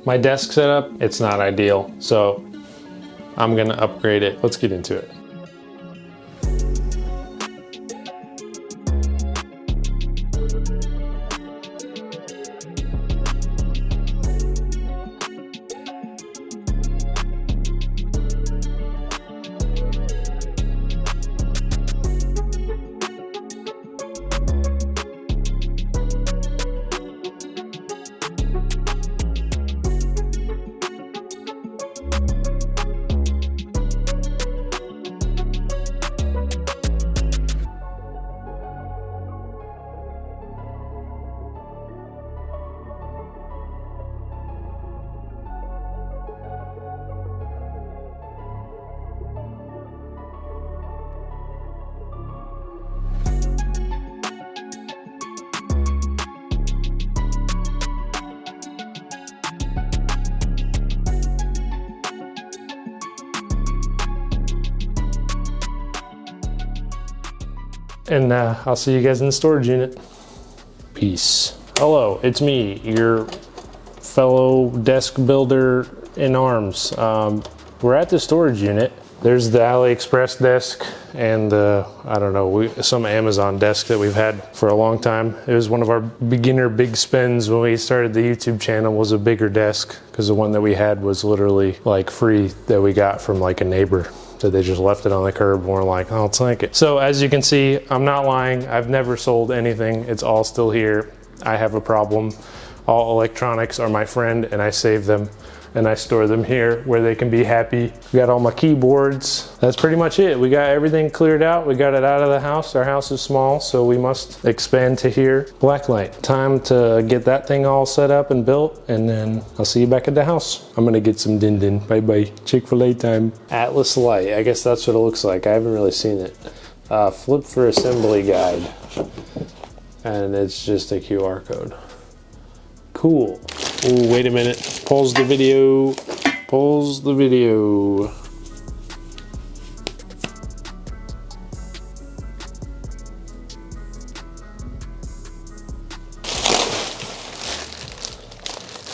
My desk setup, it's not ideal, so I'm gonna upgrade it. Let's get into it. And I'll see you guys in the storage unit. Peace. Hello, it's me, your fellow desk builder in arms. We're at the storage unit. There's the AliExpress desk and I don't know, some Amazon desk that we've had for a long time. It was one of our beginner big spends when we started the YouTube channel, was a bigger desk, because the one that we had was literally like free, that we got from like a neighbor. So they just left it on the curb and we're like, oh, I'll take it. So as you can see, I'm not lying. I've never sold anything. It's all still here. I have a problem. All electronics are my friend, and I save them and I store them here where they can be happy. We got all my keyboards. That's pretty much it. We got everything cleared out. We got it out of the house. Our house is small, so we must expand to here. Blacklyte. Time to get that thing all set up and built, and then I'll see you back at the house. I'm gonna get some din din. Bye bye. Chick-fil-A time. Atlas Lite. I guess that's what it looks like. I haven't really seen it. Flip for assembly guide. And it's just a QR code. Cool. Ooh, wait a minute. Pause the video. Pause the video.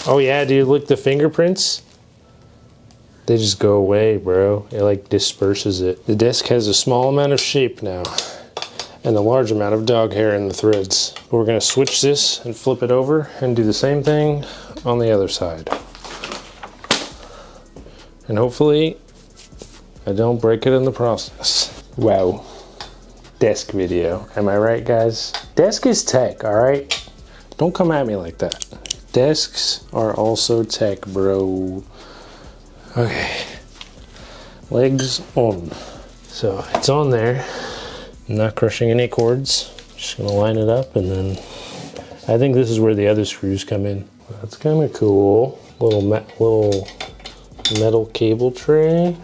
Oh yeah, dude, look, the fingerprints. They just go away, bro. It like disperses it. The desk has a small amount of shape now, and a large amount of dog hair in the threads. We're gonna switch this and flip it over and do the same thing on the other side. And hopefully I don't break it in the process. Wow. Desk video. Am I right, guys? Desk is tech, all right? Don't come at me like that. Desks are also tech, bro. Okay. Legs on. So it's on there. I'm not crushing any cords. Just gonna line it up, and then I think this is where the other screws come in. That's kind of cool. Little metal cable tray.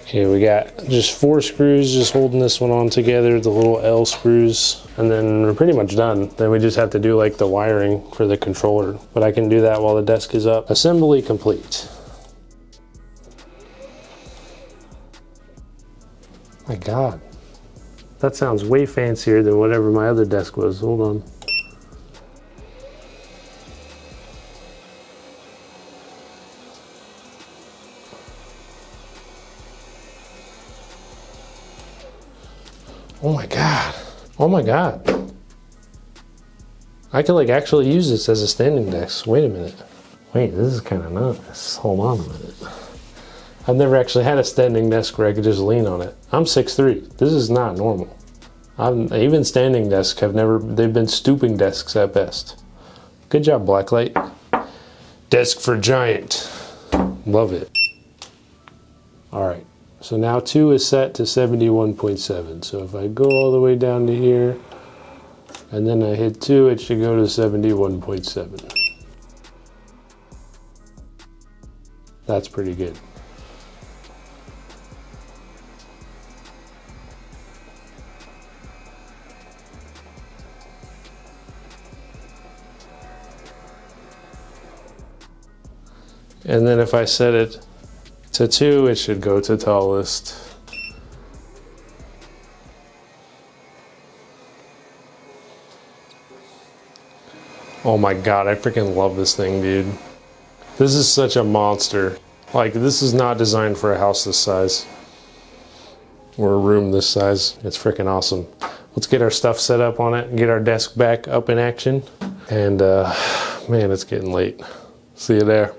Okay, we got just 4 screws just holding this one on together, the little L screws, and then we're pretty much done. Then we just have to do like the wiring for the controller, but I can do that while the desk is up. Assembly complete. My God. That sounds way fancier than whatever my other desk was. Hold on. Oh my God. Oh my God. I could like actually use this as a standing desk. Wait a minute. Wait, this is kind of nice. Hold on a minute. I've never actually had a standing desk where I could just lean on it. I'm 6'3". This is not normal. Even standing desks they've been stooping desks at best. Good job, Blacklyte. Desk for giant. Love it. All right, so now 2 is set to 71.7. So if I go all the way down to here, and then I hit 2, it should go to 71.7. That's pretty good. And then if I set it to 2, it should go to tallest. Oh my God, I freaking love this thing, dude. This is such a monster. Like, this is not designed for a house this size. Or a room this size. It's freaking awesome. Let's get our stuff set up on it and get our desk back up in action. And man, it's getting late. See you there.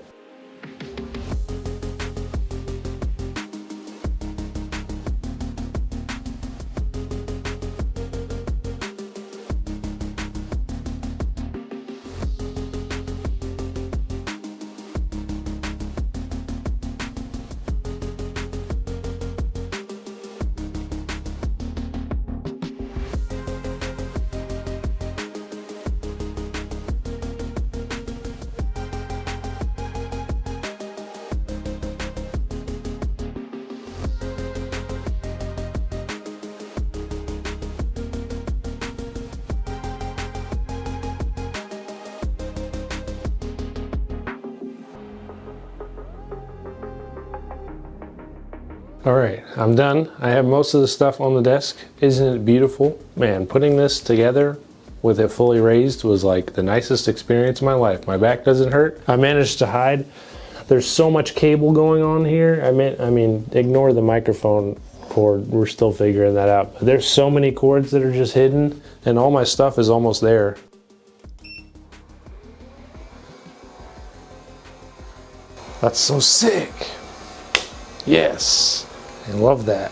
All right, I'm done. I have most of the stuff on the desk. Isn't it beautiful? Man, putting this together with it fully raised was like the nicest experience of my life. My back doesn't hurt. I managed to hide. There's so much cable going on here. I mean, ignore the microphone cord. We're still figuring that out. But there's so many cords that are just hidden, and all my stuff is almost there. That's so sick. Yes. I love that.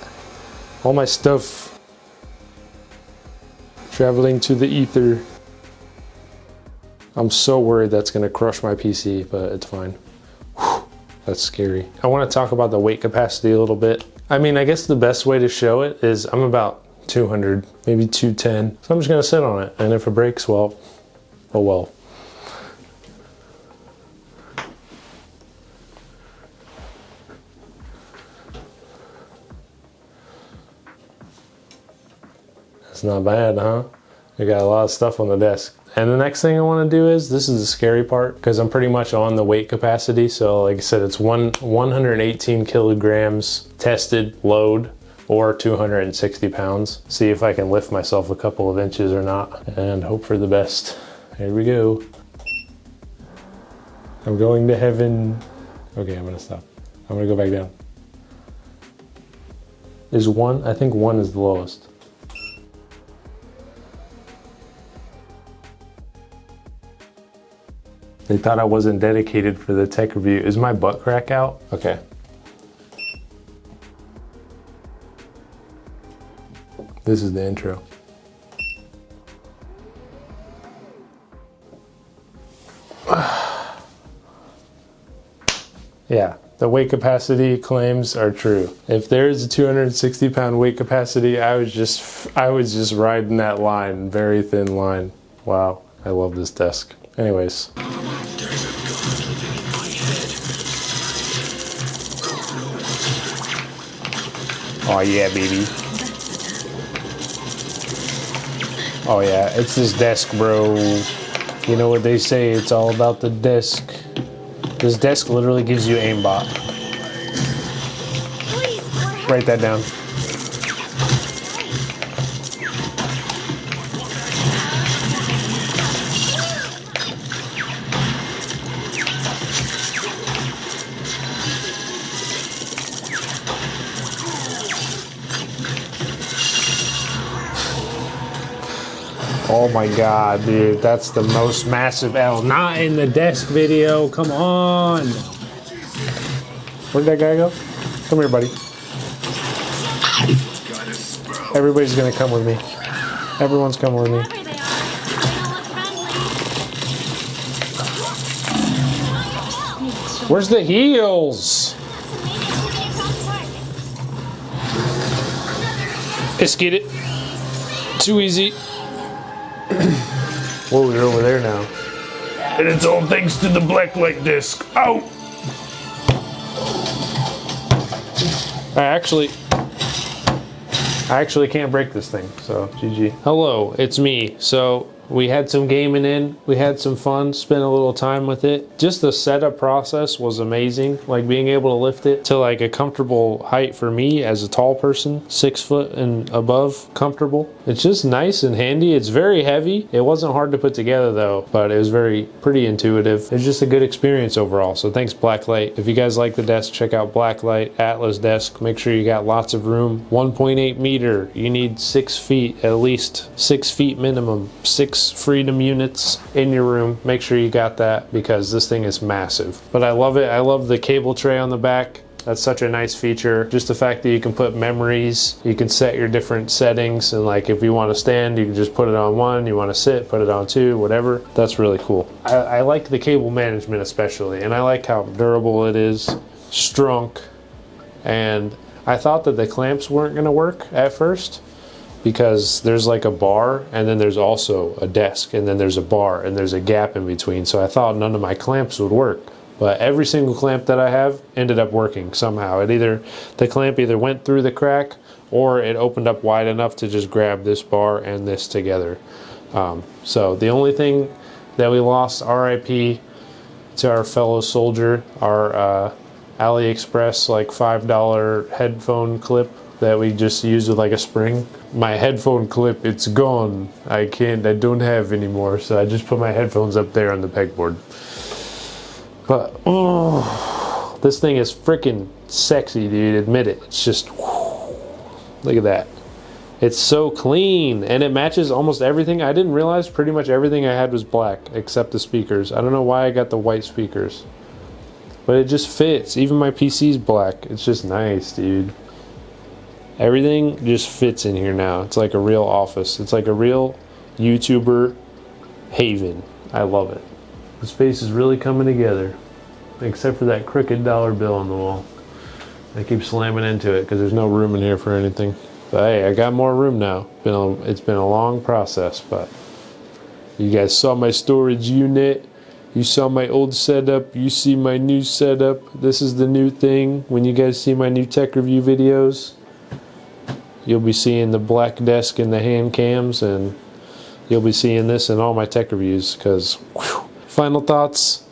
All my stuff traveling to the ether. I'm so worried that's gonna crush my PC, but it's fine. Whew, that's scary. I wanna talk about the weight capacity a little bit. I mean, I guess the best way to show it is I'm about 200, maybe 210. So I'm just gonna sit on it. And if it breaks, well, oh well. It's not bad, huh? We got a lot of stuff on the desk. And the next thing I want to do is, this is the scary part, because I'm pretty much on the weight capacity. So like I said, it's 118 kilograms tested load, or 260 pounds. See if I can lift myself a couple of inches or not, and hope for the best. Here we go. I'm going to heaven. Okay, I'm gonna stop. I'm gonna go back down. Is one? I think one is the lowest. They thought I wasn't dedicated for the tech review. Is my butt crack out? Okay. This is the intro. Yeah, the weight capacity claims are true. If there's a 260 pound weight capacity, I was just riding that line, very thin line. Wow, I love this desk. Anyways. Oh yeah, baby. Oh yeah, it's this desk, bro. You know what they say, it's all about the desk. This desk literally gives you aimbot. Write that down. Oh my god, dude, that's the most massive L. Not in the desk video, come on. Where'd that guy go? Come here, buddy. Everybody's gonna come with me. Everyone's coming with me. Where's the heels? Let's get it. Too easy. Whoa, we're over there now. And it's all thanks to the Blacklyte disc. Ow! I actually can't break this thing, so GG. Hello, it's me. So We had some gaming in, we had some fun, spent a little time with it. Just the setup process was amazing. Like being able to lift it to like a comfortable height for me as a tall person, 6 foot and above, comfortable. It's just nice and handy. It's very heavy. It wasn't hard to put together though, but it was pretty intuitive. It's just a good experience overall. So thanks Blacklyte. If you guys like the desk, check out Blacklyte Atlas desk. Make sure you got lots of room. 1.8 meter. You need 6 feet, at least 6 feet minimum. 6 freedom units in your room. Make sure you got that because this thing is massive. But I love it. I love the cable tray on the back. That's such a nice feature. Just the fact that you can put memories, you can set your different settings, and like if you want to stand, you can just put it on 1, you want to sit, put it on 2, whatever. That's really cool. I like the cable management especially, and I like how durable it is, strong, and I thought that the clamps weren't going to work at first because there's like a bar and then there's also a desk and then there's a bar and there's a gap in between. So I thought none of my clamps would work. But every single clamp that I have ended up working somehow. The clamp either went through the crack or it opened up wide enough to just grab this bar and this together. So the only thing that we lost, RIP to our fellow soldier, our AliExpress like $5 headphone clip that we just used with like a spring. My headphone clip, it's gone. I don't have anymore. So I just put my headphones up there on the pegboard. But, oh, this thing is freaking sexy, dude. Admit it. It's just, look at that. It's so clean, and it matches almost everything. I didn't realize pretty much everything I had was black, except the speakers. I don't know why I got the white speakers. But it just fits. Even my PC's black. It's just nice, dude. Everything just fits in here now. It's like a real office. It's like a real YouTuber haven. I love it. The space is really coming together, except for that crooked dollar bill on the wall. I keep slamming into it because there's no room in here for anything. But hey, I got more room now. It's been a long process, but you guys saw my storage unit. You saw my old setup. You see my new setup. This is the new thing. When you guys see my new tech review videos, you'll be seeing the black desk and the hand cams, and you'll be seeing this in all my tech reviews because, final thoughts,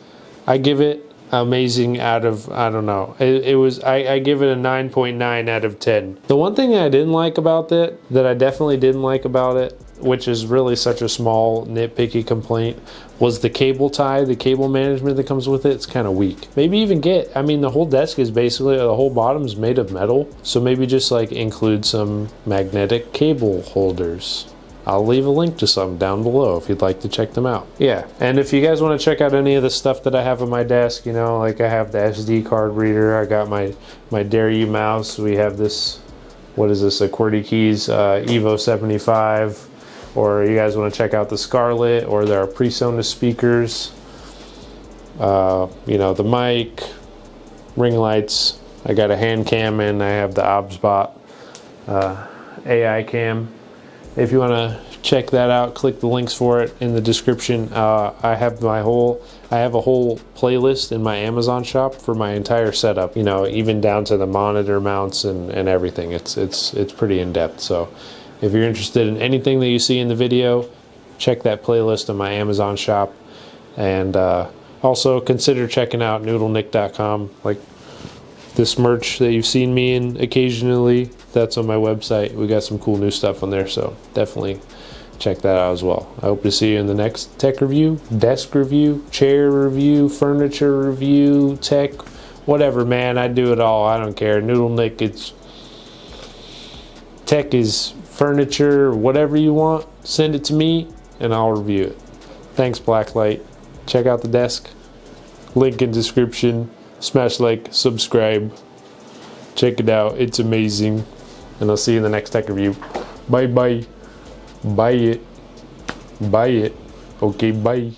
I give it amazing out of, I don't know. I give it a 9.9 out of 10. The one thing I didn't like about it, that I definitely didn't like about it, which is really such a small nitpicky complaint, was the cable tie, the cable management that comes with it. It's kind of weak. Maybe even the whole desk is basically, the whole bottom is made of metal. So maybe just like include some magnetic cable holders. I'll leave a link to some down below if you'd like to check them out. Yeah, and if you guys want to check out any of the stuff that I have on my desk, you know, like I have the SD card reader, I got my Dare You mouse, we have this, what is this, a QWERTY Keys Evo 75, or you guys want to check out the Scarlett, or there are PreSonus speakers, you know, the mic, ring lights, I got a hand cam, and I have the OBSBot AI cam. If you want to check that out, click the links for it in the description. I have a whole playlist in my Amazon shop for my entire setup, you know, even down to the monitor mounts and everything. It's pretty in-depth. So if you're interested in anything that you see in the video, check that playlist in my Amazon shop. And also consider checking out noodlenick.com. Like this merch that you've seen me in occasionally, that's on my website. We got some cool new stuff on there, so definitely check that out as well. I hope to see you in the next tech review, desk review, chair review, furniture review, tech, whatever, man. I do it all. I don't care. Noodle Nick, it's tech is furniture, whatever you want. Send it to me and I'll review it. Thanks, Blacklyte. Check out the desk. Link in description. Smash like, subscribe. Check it out. It's amazing. And I'll see you in the next tech review. Bye bye. Buy it. Buy it. Okay, bye.